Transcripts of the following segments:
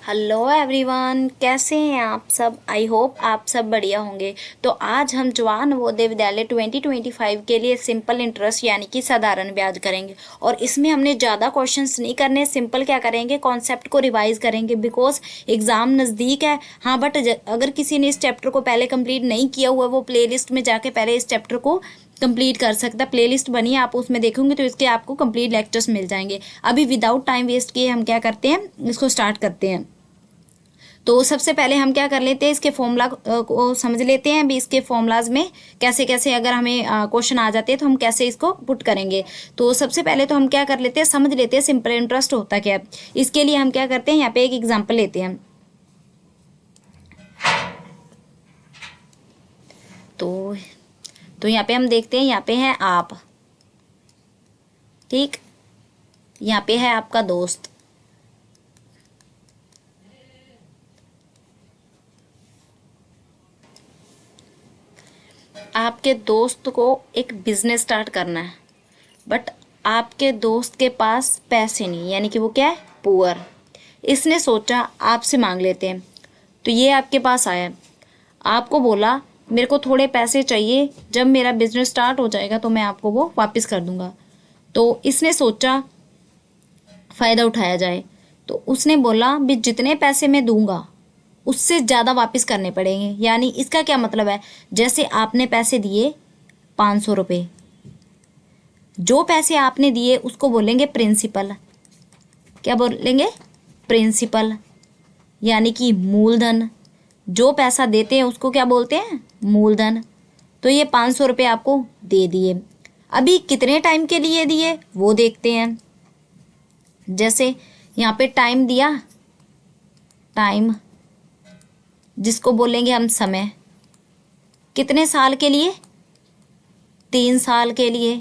Hello everyone, कैसे हैं आप सब। आई होप आप सब बढ़िया होंगे। तो आज हम जवाहर नवोदय विद्यालय 2025 के लिए सिंपल इंटरेस्ट यानी कि साधारण ब्याज करेंगे। और इसमें हमने ज़्यादा क्वेश्चंस नहीं करने, सिंपल क्या करेंगे, कॉन्सेप्ट को रिवाइज करेंगे बिकॉज एग्ज़ाम नज़दीक है। हाँ बट अगर किसी ने इस चैप्टर को पहले कंप्लीट नहीं किया हुआ, वो प्लेलिस्ट में जाके पहले इस चैप्टर को कंप्लीट कर सकता। प्लेलिस्ट बनी है, आप उसमें देखोगे तो इसके आपको कंप्लीट लेक्चर्स मिल जाएंगे। अभी विदाउट टाइम वेस्ट किए हम क्या करते हैं, इसको स्टार्ट करते हैं। तो सबसे पहले हम क्या कर लेते हैं, इसके फॉर्मूला को समझ लेते हैं। अभी इसके फॉर्मूलाज में कैसे कैसे अगर हमें क्वेश्चन आ जाते हैं तो हम कैसे इसको पुट करेंगे। तो सबसे पहले तो हम क्या कर लेते हैं, समझ लेते हैं सिंपल इंटरेस्ट होता क्या है। इसके लिए हम क्या करते हैं, यहाँ पे एक एग्जाम्पल लेते हैं। तो यहाँ पे हम देखते हैं, यहाँ पे है आप, ठीक, यहाँ पे है आपका दोस्त, आपके दोस्त को एक बिजनेस स्टार्ट करना है बट आपके दोस्त के पास पैसे नहीं, यानी कि वो क्या है, पुअर। इसने सोचा आपसे मांग लेते हैं। तो ये आपके पास आया, आपको बोला मेरे को थोड़े पैसे चाहिए, जब मेरा बिजनेस स्टार्ट हो जाएगा तो मैं आपको वो वापस कर दूंगा। तो इसने सोचा फ़ायदा उठाया जाए, तो उसने बोला भी जितने पैसे मैं दूंगा उससे ज़्यादा वापस करने पड़ेंगे। यानी इसका क्या मतलब है, जैसे आपने पैसे दिए 500 रुपये, जो पैसे आपने दिए उसको बोलेंगे प्रिंसिपल। क्या बोलेंगे, प्रिंसिपल, यानी कि मूलधन। जो पैसा देते हैं उसको क्या बोलते हैं, मूलधन। तो ये 500 रुपये आपको दे दिए। अभी कितने टाइम के लिए दिए वो देखते हैं। जैसे यहाँ पे टाइम दिया, टाइम जिसको बोलेंगे हम समय, कितने साल के लिए, 3 साल के लिए।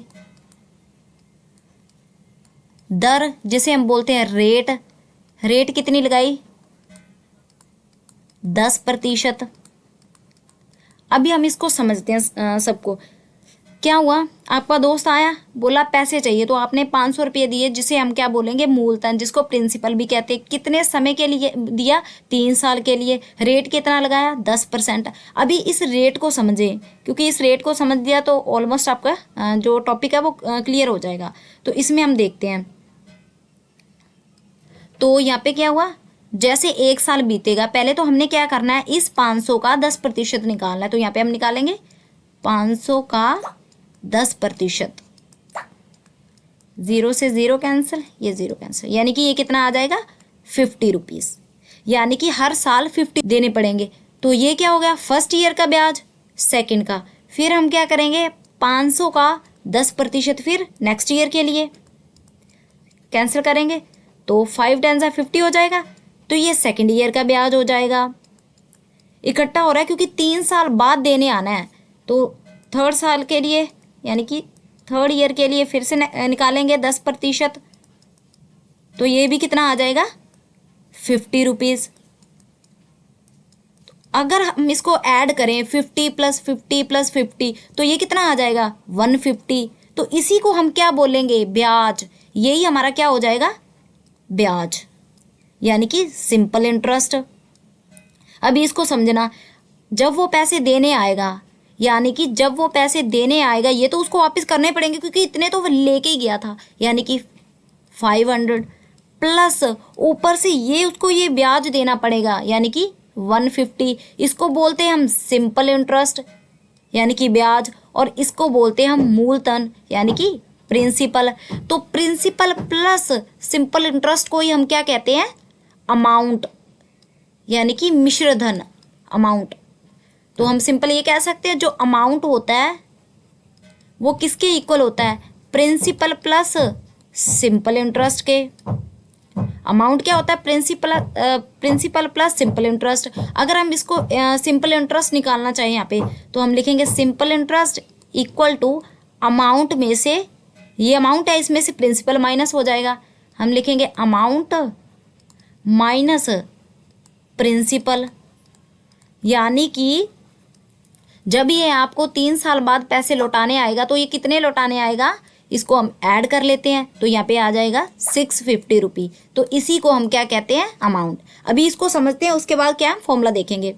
दर जिसे हम बोलते हैं रेट, रेट कितनी लगाई, 10%। अभी हम इसको समझते हैं सबको। क्या हुआ, आपका दोस्त आया, बोला पैसे चाहिए, तो आपने 500 रुपये दिए, जिसे हम क्या बोलेंगे, मूलधन, जिसको प्रिंसिपल भी कहते हैं। कितने समय के लिए दिया, 3 साल के लिए। रेट कितना लगाया, 10%। अभी इस रेट को समझें, क्योंकि इस रेट को समझ दिया तो ऑलमोस्ट आपका जो टॉपिक है वो क्लियर हो जाएगा। तो इसमें हम देखते हैं। तो यहाँ पे क्या हुआ, जैसे 1 साल बीतेगा, पहले तो हमने क्या करना है, इस 500 का 10% निकालना है। तो यहाँ पे हम निकालेंगे 500 का 10%। 0 से 0 कैंसिल, ये 0 कैंसिल, यानी कि ये कितना आ जाएगा, 50 रुपीज़। यानी कि हर साल 50 देने पड़ेंगे। तो ये क्या हो गया, फर्स्ट ईयर का ब्याज, सेकंड का। फिर हम क्या करेंगे, 500 का 10% फिर नेक्स्ट ईयर के लिए कैंसिल करेंगे। तो 5 × 10 = 50 हो जाएगा। तो ये सेकंड ईयर का ब्याज हो जाएगा। इकट्ठा हो रहा है क्योंकि 3 साल बाद देने आना है। तो थर्ड साल के लिए, यानी कि थर्ड ईयर के लिए फिर से निकालेंगे 10%। तो ये भी कितना आ जाएगा, 50 रुपीज़। अगर हम इसको ऐड करें 50 + 50 + 50, तो ये कितना आ जाएगा, 150। तो इसी को हम क्या बोलेंगे, ब्याज। यही हमारा क्या हो जाएगा, ब्याज, यानी कि सिंपल इंटरेस्ट। अभी इसको समझना, जब वो पैसे देने आएगा, यानी कि जब वो पैसे देने आएगा, ये तो उसको वापस करने पड़ेंगे क्योंकि इतने तो वो लेके ही गया था, यानी कि 500 प्लस ऊपर से ये उसको ये ब्याज देना पड़ेगा, यानी कि 150। इसको बोलते हैं हम सिंपल इंटरेस्ट, यानी कि ब्याज। और इसको बोलते हैं हम मूलधन, यानी कि प्रिंसिपल। तो प्रिंसिपल प्लस सिंपल इंटरेस्ट को ही हम क्या कहते हैं, अमाउंट, यानी कि मिश्र धन, अमाउंट। तो हम सिंपल ये कह सकते हैं, जो अमाउंट होता है वो किसके इक्वल होता है, प्रिंसिपल प्लस सिंपल इंटरेस्ट के। अमाउंट क्या होता है, प्रिंसिपल प्लस सिंपल इंटरेस्ट। अगर हम इसको सिंपल इंटरेस्ट निकालना चाहें यहाँ पे, तो हम लिखेंगे simple interest equal to amount में से, ये अमाउंट है, इसमें से प्रिंसिपल माइनस हो जाएगा। हम लिखेंगे अमाउंट माइनस प्रिंसिपल। यानी कि जब ये आपको 3 साल बाद पैसे लौटाने आएगा, तो ये कितने लौटाने आएगा, इसको हम ऐड कर लेते हैं तो यहाँ पे आ जाएगा 650 रुपी। तो इसी को हम क्या कहते हैं, अमाउंट। अभी इसको समझते हैं, उसके बाद क्या फॉर्मूला देखेंगे।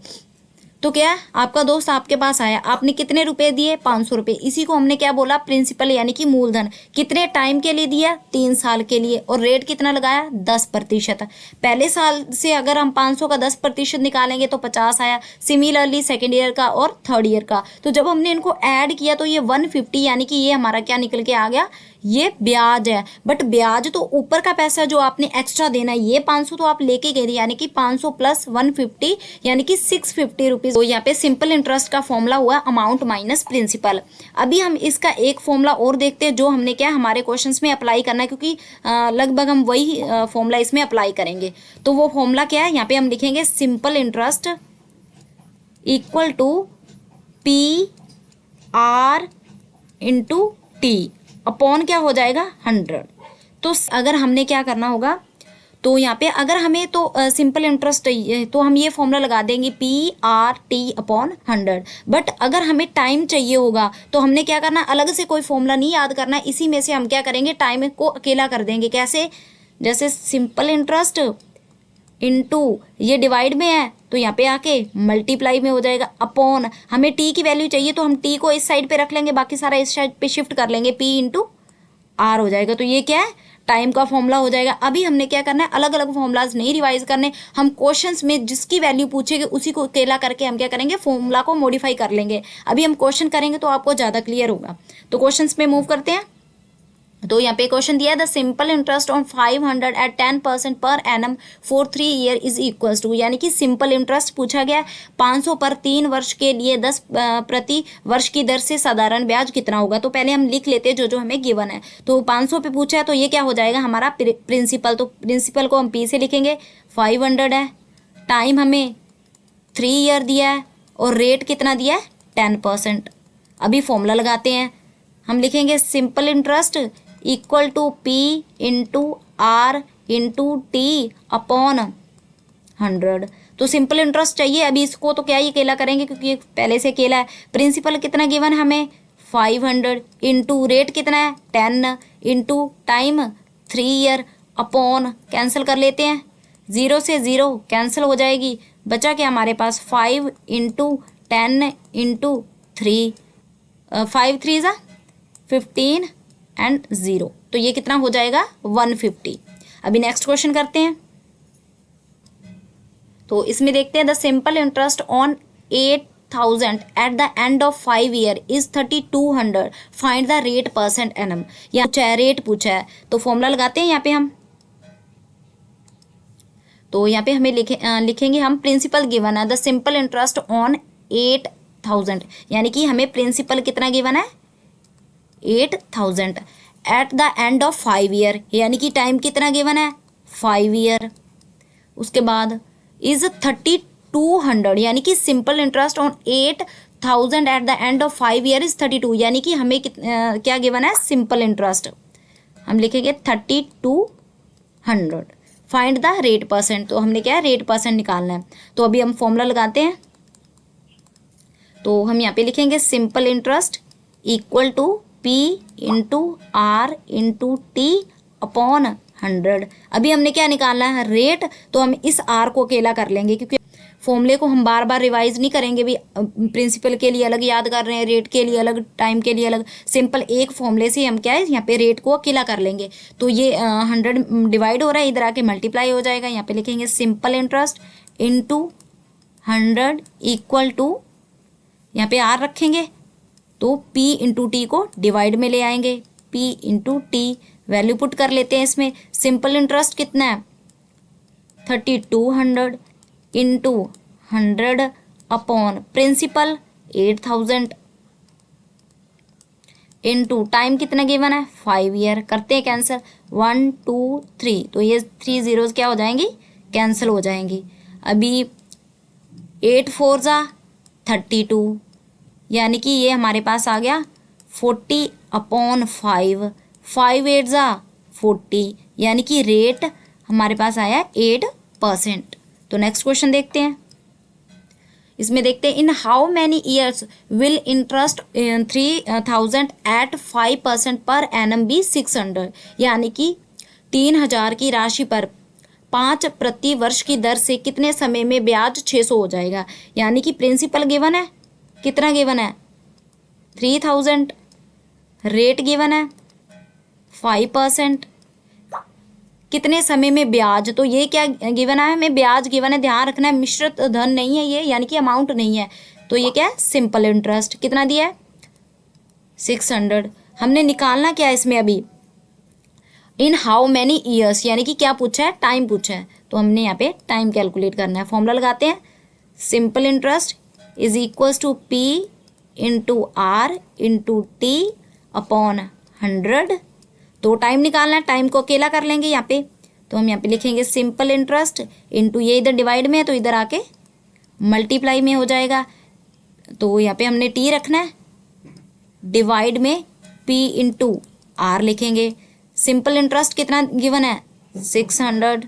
तो क्या है, आपका दोस्त आपके पास आया, आपने कितने रुपए दिए, 500 रुपये। इसी को हमने क्या बोला, प्रिंसिपल यानी कि मूलधन। कितने टाइम के लिए दिया, 3 साल के लिए। और रेट कितना लगाया, 10%। पहले साल से अगर हम 500 का 10% निकालेंगे तो 50 आया। सिमिलरली सेकेंड ईयर का और थर्ड ईयर का। तो जब हमने इनको ऐड किया तो ये 150 यानी कि ये हमारा क्या निकल के आ गया, ये ब्याज है। बट ब्याज तो ऊपर का पैसा जो आपने एक्स्ट्रा देना है, ये 500 तो आप लेके गए थे, यानी कि 500 प्लस 150 यानी कि 650 रुपीज। तो यहाँ पे सिंपल इंटरेस्ट का फॉर्मूला हुआ अमाउंट माइनस प्रिंसिपल। अभी हम इसका एक फॉर्मूला और देखते हैं जो हमने क्या हमारे क्वेश्चंस में अप्लाई करना है, क्योंकि लगभग हम वही फॉर्मूला इसमें अप्लाई करेंगे। तो वो फॉर्मूला क्या है, यहाँ पे हम लिखेंगे simple interest equal to P R into T upon क्या हो जाएगा 100। तो अगर हमने क्या करना होगा, तो यहाँ पे अगर हमें तो सिंपल इंटरेस्ट चाहिए तो हम ये फॉर्मूला लगा देंगे PRT अपॉन 100। बट अगर हमें टाइम चाहिए होगा तो हमने क्या करना, अलग से कोई फॉर्मूला नहीं याद करना, इसी में से हम क्या करेंगे, टाइम को अकेला कर देंगे। कैसे, जैसे सिंपल इंटरेस्ट इनटू ये डिवाइड में है तो यहाँ पे आके मल्टीप्लाई में हो जाएगा, अपॉन हमें टी की वैल्यू चाहिए तो हम टी को इस साइड पे रख लेंगे, बाकी सारा इस साइड पे शिफ्ट कर लेंगे, पी इंटू आर हो जाएगा। तो ये क्या है, टाइम का फॉर्मूला हो जाएगा। अभी हमने क्या करना है, अलग अलग फॉर्मूलाज नहीं रिवाइज करने, हम क्वेश्चंस में जिसकी वैल्यू पूछेंगे उसी को अकेला करके हम क्या करेंगे, फॉर्मूला को मॉडिफाई कर लेंगे। अभी हम क्वेश्चन करेंगे तो आपको ज़्यादा क्लियर होगा। तो क्वेश्चंस में मूव करते हैं। तो यहाँ पे क्वेश्चन दिया है, the simple interest on 500 at 10% per annum for 3 year is equals to, यानी कि सिंपल इंटरेस्ट पूछा गया 500 पर 3 वर्ष के लिए 10 प्रति वर्ष की दर से साधारण ब्याज कितना होगा। तो पहले हम लिख लेते हैं जो जो हमें गिवन है। तो 500 पे पूछा है तो ये क्या हो जाएगा हमारा प्रिंसिपल। तो प्रिंसिपल को हम पी से लिखेंगे, 500 है, टाइम हमें 3 ईयर दिया है और रेट कितना दिया है 10%। अभी फॉर्मूला लगाते हैं, हम लिखेंगे simple interest equal to P into R into T upon 100। तो सिंपल इंटरेस्ट चाहिए, अभी इसको तो क्या ही अकेला करेंगे क्योंकि पहले से अकेला है। प्रिंसिपल कितना गिवन है हमें 500 इंटू रेट कितना है 10 into time 3 year upon cancel कर लेते हैं, 0 से 0 कैंसिल हो जाएगी, बचा क्या हमारे पास 5 इंटू 10 इंटू 3, 5 3 ज़ा 15 एंड 0। तो ये कितना हो जाएगा 150। अभी नेक्स्ट क्वेश्चन करते हैं। तो इसमें देखते हैं, the simple interest on 8000 at the end of 5 year is 3200, find the rate percent annum. या रेट पूछा है तो फॉर्मूला लगाते हैं यहाँ पे हम। तो यहाँ पे हमें लिखेंगे हम प्रिंसिपल गिवन है, द सिंपल इंटरेस्ट ऑन 8000, यानी कि हमें प्रिंसिपल कितना गिवन है 8000 at the end of 5 year, यानी कि टाइम कितना गिवन है 5 ईयर। उसके बाद इज 3200, यानी कि simple interest on 8000 at the end of 5 year is 32, यानी कि हमें क्या गिवन है सिंपल इंटरेस्ट। हम लिखेंगे 3200, फाइंड द रेट परसेंट। तो हमने क्या है रेट परसेंट निकालना है। तो अभी हम फॉर्मूला लगाते हैं। तो हम यहाँ पे लिखेंगे simple interest equal to P into R into T upon 100। अभी हमने क्या निकालना है रेट, तो हम इस आर को अकेला कर लेंगे क्योंकि फॉर्मूले को हम बार बार रिवाइज नहीं करेंगे भी, प्रिंसिपल के लिए अलग याद कर रहे हैं, रेट के लिए अलग, टाइम के लिए अलग। सिंपल एक फॉर्मूले से हम क्या है यहाँ पे रेट को अकेला कर लेंगे। तो ये 100 डिवाइड हो रहा है, इधर आके मल्टीप्लाई हो जाएगा। यहाँ पे लिखेंगे simple interest into 100 equal to, यहाँ पे आर रखेंगे तो P इंटू टी को डिवाइड में ले आएंगे, P into T value put कर लेते हैं इसमें। सिंपल इंटरेस्ट कितना है 3200 into 100 upon principal 8000 into time कितना गिवन है 5 ईयर। करते हैं कैंसिल, 1 2 3, तो ये 3 जीरोज क्या हो जाएंगी कैंसिल हो जाएंगी। अभी 8 4 ज़ा 32, यानी कि ये हमारे पास आ गया 40 अपॉन 5, 5 8 ज़ा 40, यानी कि रेट हमारे पास आया 8%। तो नेक्स्ट क्वेश्चन देखते हैं। इसमें देखते हैं in how many years will interest 3000 at 5% per annum B 600, यानी कि 3000 की राशि पर 5 प्रति वर्ष की दर से कितने समय में ब्याज 600 हो जाएगा। यानी कि प्रिंसिपल गिवन है, कितना गिवन है 3000, रेट गिवन है 5%, कितने समय में ब्याज, तो ये क्या गिवन है हमें, ब्याज गिवन है। ध्यान रखना है मिश्रित धन नहीं है ये, यानी कि अमाउंट नहीं है, तो ये क्या है सिंपल इंटरेस्ट। कितना दिया है 600। हमने निकालना क्या है इसमें अभी, इन हाउ मैनी ईयर्स, यानी कि क्या पूछा है टाइम पूछा है, तो हमने यहाँ पे टाइम कैलकुलेट करना है। फॉर्मूला लगाते हैं, simple interest is equals to P into R into T upon 100। तो टाइम निकालना है, टाइम को अकेला कर लेंगे यहाँ पे, तो हम यहाँ पे लिखेंगे सिंपल इंटरेस्ट इंटू, ये इधर डिवाइड में है तो इधर आके मल्टीप्लाई में हो जाएगा, तो यहाँ पे हमने टी रखना है, डिवाइड में पी इंटू आर लिखेंगे। सिंपल इंटरेस्ट कितना गिवन है 600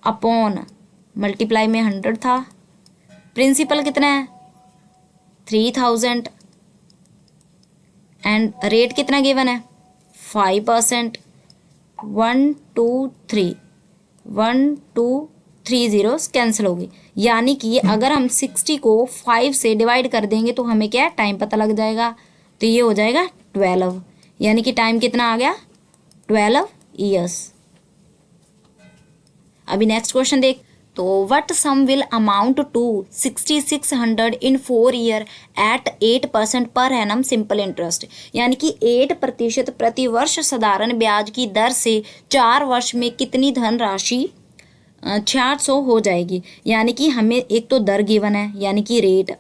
अपॉन मल्टीप्लाई में 100 था, प्रिंसिपल कितना है 3000 एंड रेट कितना गिवन है 5%। 1 2 3 1 2 3 जीरोस कैंसिल हो गई, यानी कि अगर हम 60 को 5 से डिवाइड कर देंगे तो हमें क्या टाइम पता लग जाएगा, तो ये हो जाएगा 12, यानी कि टाइम कितना आ गया 12 ईयर्स। अभी नेक्स्ट क्वेश्चन देख, तो what sum will amount to 6600 in 4 year at 8% per annum simple interest, यानी कि 8% प्रति वर्ष साधारण ब्याज की दर से 4 वर्ष में कितनी धनराशि 600 हो जाएगी। यानी कि हमें एक तो दर गिवन है, यानी कि रेट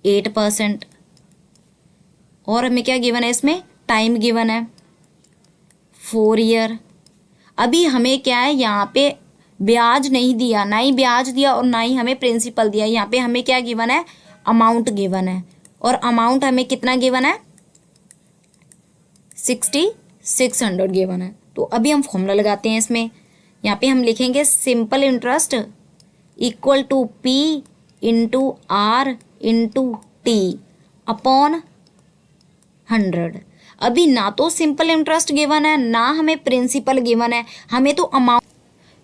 8%, और हमें क्या गिवन है इसमें टाइम गिवन है 4 ईयर। अभी हमें क्या है यहाँ पे ब्याज नहीं दिया, ना ही ब्याज दिया और ना ही हमें प्रिंसिपल दिया, यहाँ पे हमें क्या गिवन है अमाउंट गिवन है, और अमाउंट हमें कितना गिवन है 6600 गिवन है। तो अभी हम फॉर्मूला लगाते हैं इसमें, यहाँ पे हम लिखेंगे simple interest equal to P into R into T upon 100। अभी ना तो सिंपल इंटरेस्ट गिवन है ना हमें प्रिंसिपल गिवन है, हमें तो अमाउंट,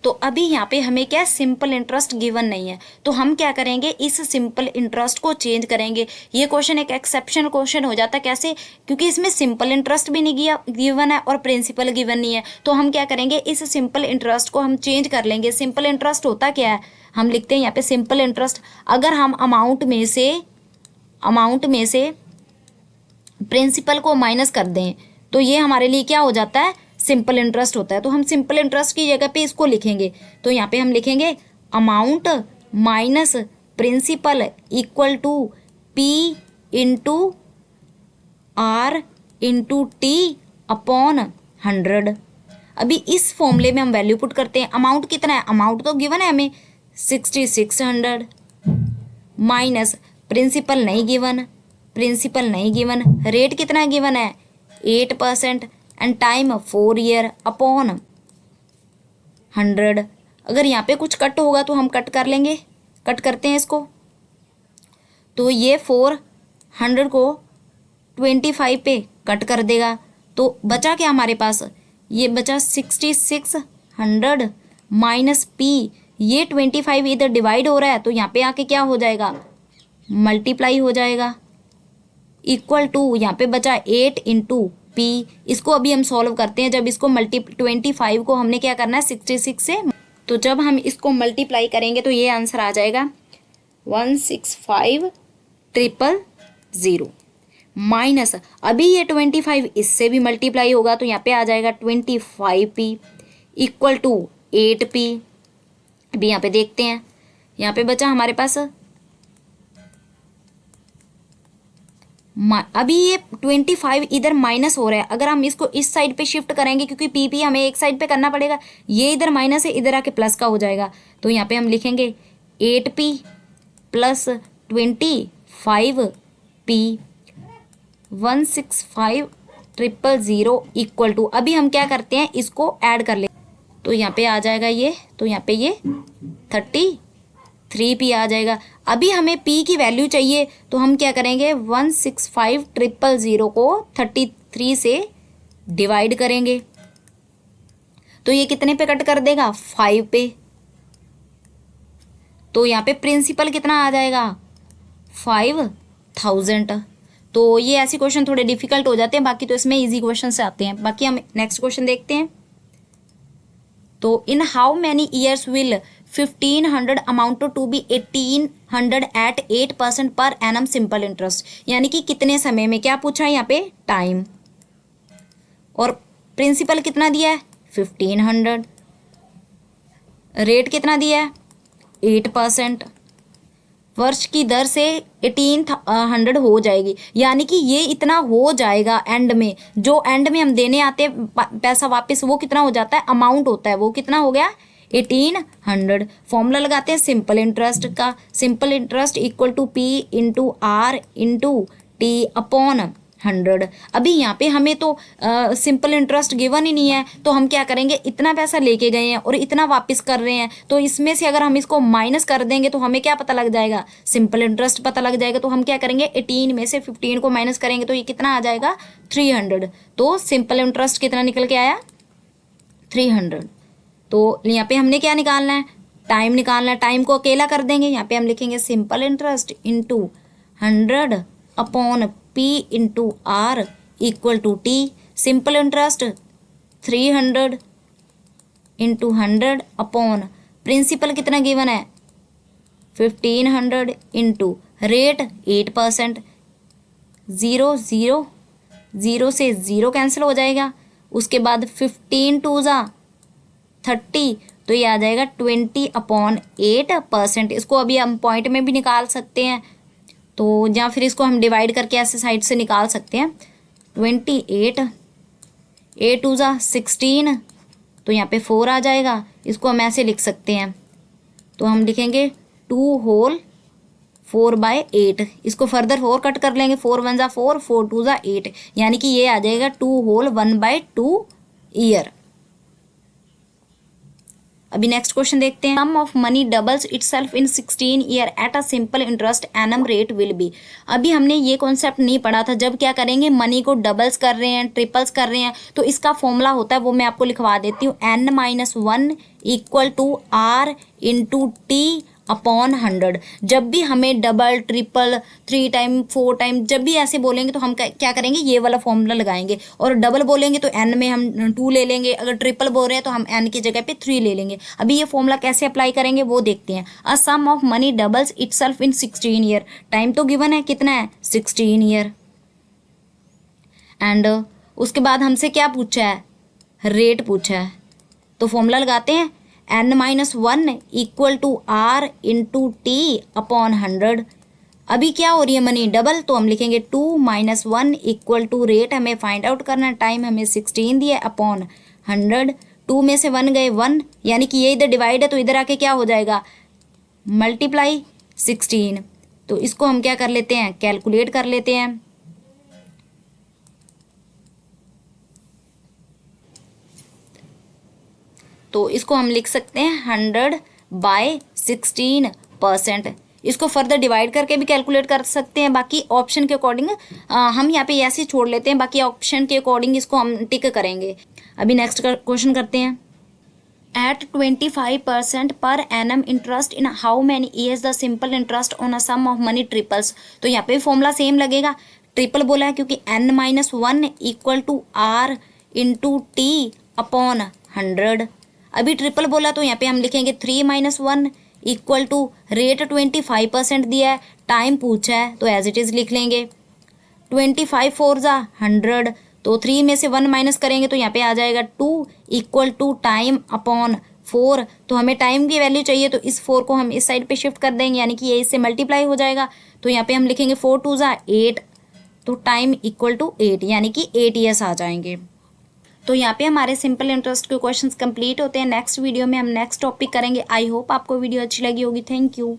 तो अभी यहाँ पे हमें क्या सिंपल इंटरेस्ट गिवन नहीं है, तो हम क्या करेंगे इस सिंपल इंटरेस्ट को चेंज करेंगे। ये क्वेश्चन एक एक्सेप्शनल क्वेश्चन हो जाता है, कैसे, क्योंकि इसमें सिंपल इंटरेस्ट भी नहीं गिवन है और प्रिंसिपल गिवन नहीं है, तो हम क्या करेंगे इस सिंपल इंटरेस्ट को हम चेंज कर लेंगे। सिंपल इंटरेस्ट होता क्या है, हम लिखते हैं यहाँ पे सिंपल इंटरेस्ट, अगर हम अमाउंट में से प्रिंसिपल को माइनस कर दें तो ये हमारे लिए क्या हो जाता है सिंपल इंटरेस्ट होता है। तो हम सिंपल इंटरेस्ट की जगह पे इसको लिखेंगे, तो यहाँ पे हम लिखेंगे amount minus principal equal to P into R into T upon 100। अभी इस फॉर्मूले में हम वैल्यू पुट करते हैं, अमाउंट कितना है, अमाउंट तो गिवन है हमें 6600 माइनस प्रिंसिपल नहीं गिवन, रेट कितना गिवन है 8% एंड टाइम 4 ईयर अपॉन 100। अगर यहाँ पे कुछ कट होगा तो हम कट कर लेंगे, कट करते हैं इसको, तो ये 400 को 25 पे कट कर देगा, तो बचा क्या हमारे पास, ये बचा 6600 माइनस पी, ये 25 इधर डिवाइड हो रहा है तो यहाँ पे आके क्या हो जाएगा मल्टीप्लाई हो जाएगा, इक्वल टू यहाँ पे बचा 8 इंटू पी। इसको अभी हम सॉल्व करते हैं, जब इसको 25 को हमने क्या करना है 66 से, तो जब हम इसको मल्टीप्लाई करेंगे तो ये आंसर आ जाएगा 165000 माइनस, अभी ये 25 इससे भी मल्टीप्लाई होगा तो यहाँ पे आ जाएगा 25p इक्वल टू 8p। अभी यहाँ पे देखते हैं, यहाँ पे बचा हमारे पास, अभी ये 25 इधर माइनस हो रहा है, अगर हम इसको इस साइड पे शिफ्ट करेंगे क्योंकि पी हमें एक साइड पे करना पड़ेगा, ये इधर माइनस है इधर आके प्लस का हो जाएगा, तो यहाँ पे हम लिखेंगे 8p plus 25p 165000 equal to, अभी हम क्या करते हैं इसको ऐड कर ले, तो यहाँ पे आ जाएगा ये, तो यहाँ पे ये 30 3p आ जाएगा। अभी हमें p की वैल्यू चाहिए तो हम क्या करेंगे, 165,000 को 33 से डिवाइड करेंगे तो ये कितने पे कट कर देगा, 5 पे। तो यहाँ पे प्रिंसिपल कितना आ जाएगा, 5,000। तो ये ऐसे क्वेश्चन थोड़े डिफिकल्ट हो जाते हैं, बाकी तो इसमें इजी क्वेश्चन से आते हैं। बाकी हम नेक्स्ट क्वेश्चन देखते हैं। तो in how many years will 1500 amount to be 1800 at 8% per annum simple interest, यानी कि कितने समय में, क्या पूछा है यहाँ पे, टाइम, और प्रिंसिपल कितना दिया है, 1500, रेट कितना दिया है, 8%, वर्ष की दर से 1800 हो जाएगी, यानी कि ये इतना हो जाएगा एंड में, जो एंड में हम देने आते हैं पैसा वापस, वो कितना हो जाता है, अमाउंट होता है, वो कितना हो गया, 1800। फॉर्मूला लगाते हैं सिंपल इंटरेस्ट का, simple interest equal to P into R into T upon 100। अभी यहाँ पे हमें तो सिंपल इंटरेस्ट गिवन ही नहीं है, तो हम क्या करेंगे, इतना पैसा लेके गए हैं और इतना वापस कर रहे हैं, तो इसमें से अगर हम इसको माइनस कर देंगे तो हमें क्या पता लग जाएगा, सिंपल इंटरेस्ट पता लग जाएगा। तो हम क्या करेंगे, 18 में से 15 को माइनस करेंगे तो ये कितना आ जाएगा, 300। तो सिंपल इंटरेस्ट कितना निकल के आया, 300। तो यहाँ पे हमने क्या निकालना है, टाइम निकालना है, टाइम को अकेला कर देंगे, यहाँ पे हम लिखेंगे simple interest into 100 upon P into R equal to T. Simple interest 300 into 100 upon principal कितना गिवन है, 1500 इंटू रेट 8%, 0 0 0 से 0 कैंसिल हो जाएगा, उसके बाद 15 2 जा 30, तो ये आ जाएगा 20/8%। इसको अभी हम पॉइंट में भी निकाल सकते हैं, तो या फिर इसको हम डिवाइड करके ऐसे साइड से निकाल सकते हैं। 28 8 2 जा 16, तो यहाँ पे 4 आ जाएगा, इसको हम ऐसे लिख सकते हैं, तो हम लिखेंगे 2 होल 4/8। इसको फर्दर 4 कट कर लेंगे, 4 1 जा 4 4 2 जा 8, यानी कि ये आ जाएगा 2 होल 1/2 ईयर। अभी नेक्स्ट क्वेश्चन देखते हैं। Sum of money doubles itself in 16 year at a simple interest annum rate will be. अभी हमने ये कॉन्सेप्ट नहीं पढ़ा था, जब क्या करेंगे, मनी को डबल्स कर रहे हैं, ट्रिपल्स कर रहे हैं, तो इसका फॉर्मूला होता है, वो मैं आपको लिखवा देती हूँ, n-1 equal to R into T upon 100। जब भी हमें डबल ट्रिपल 3 टाइम 4 टाइम जब भी ऐसे बोलेंगे तो हम क्या करेंगे, ये वाला फॉर्मूला लगाएंगे, और डबल बोलेंगे तो n में हम 2 ले लेंगे, अगर ट्रिपल बोल रहे हैं तो हम n की जगह पे 3 ले लेंगे। अभी ये फॉर्मूला कैसे अप्लाई करेंगे वो देखते हैं। A sum of money doubles itself in 16 year, time तो गिवन है, कितना है, 16 ईयर, एंड उसके बाद हमसे क्या पूछा है, रेट पूछा है, तो फॉर्मूला लगाते हैं, n-1 equal to R into T upon 100। अभी क्या हो रही है, मनी डबल, तो हम लिखेंगे 2 - 1 इक्वल टू रेट हमें फाइंड आउट करना है, टाइम हमें 16 दिया अपॉन 100। 2 में से 1 गए 1, यानी कि ये इधर डिवाइड है तो इधर आके क्या हो जाएगा, मल्टीप्लाई 16। तो इसको हम क्या कर लेते हैं, कैलकुलेट कर लेते हैं। तो इसको हम लिख सकते हैं 100/16%। इसको फर्दर डिवाइड करके भी कैलकुलेट कर सकते हैं, बाकी ऑप्शन के अकॉर्डिंग हम यहाँ पे ऐसे ही छोड़ लेते हैं, बाकी ऑप्शन के अकॉर्डिंग इसको हम टिक करेंगे। अभी नेक्स्ट क्वेश्चन करते हैं। At 25% per annum interest in how many years the simple interest on a sum of money triples. तो यहाँ पे फॉर्मूला सेम लगेगा, ट्रिपल बोला है क्योंकि n-1 equal to R into T upon 100। अभी ट्रिपल बोला तो यहाँ पे हम लिखेंगे 3 - 1 इक्वल टू रेट 25% दिया है, टाइम पूछा है तो एज इट इज़ लिख लेंगे। 25 4 जा 100, तो 3 में से 1 माइनस करेंगे तो यहाँ पे आ जाएगा 2 इक्वल टू टाइम अपॉन 4। तो हमें टाइम की वैल्यू चाहिए, तो इस 4 को हम इस साइड पे शिफ्ट कर देंगे, यानी कि ये इससे मल्टीप्लाई हो जाएगा। तो यहाँ पे हम लिखेंगे 4 2 जा 8, तो टाइम इक्वल टू 8, यानी कि 8 ईयर्स आ जाएंगे। तो यहाँ पे हमारे सिंपल इंटरेस्ट के क्वेश्चंस कंप्लीट होते हैं। नेक्स्ट वीडियो में हम नेक्स्ट टॉपिक करेंगे। आई होप आपको वीडियो अच्छी लगी होगी। Thank you.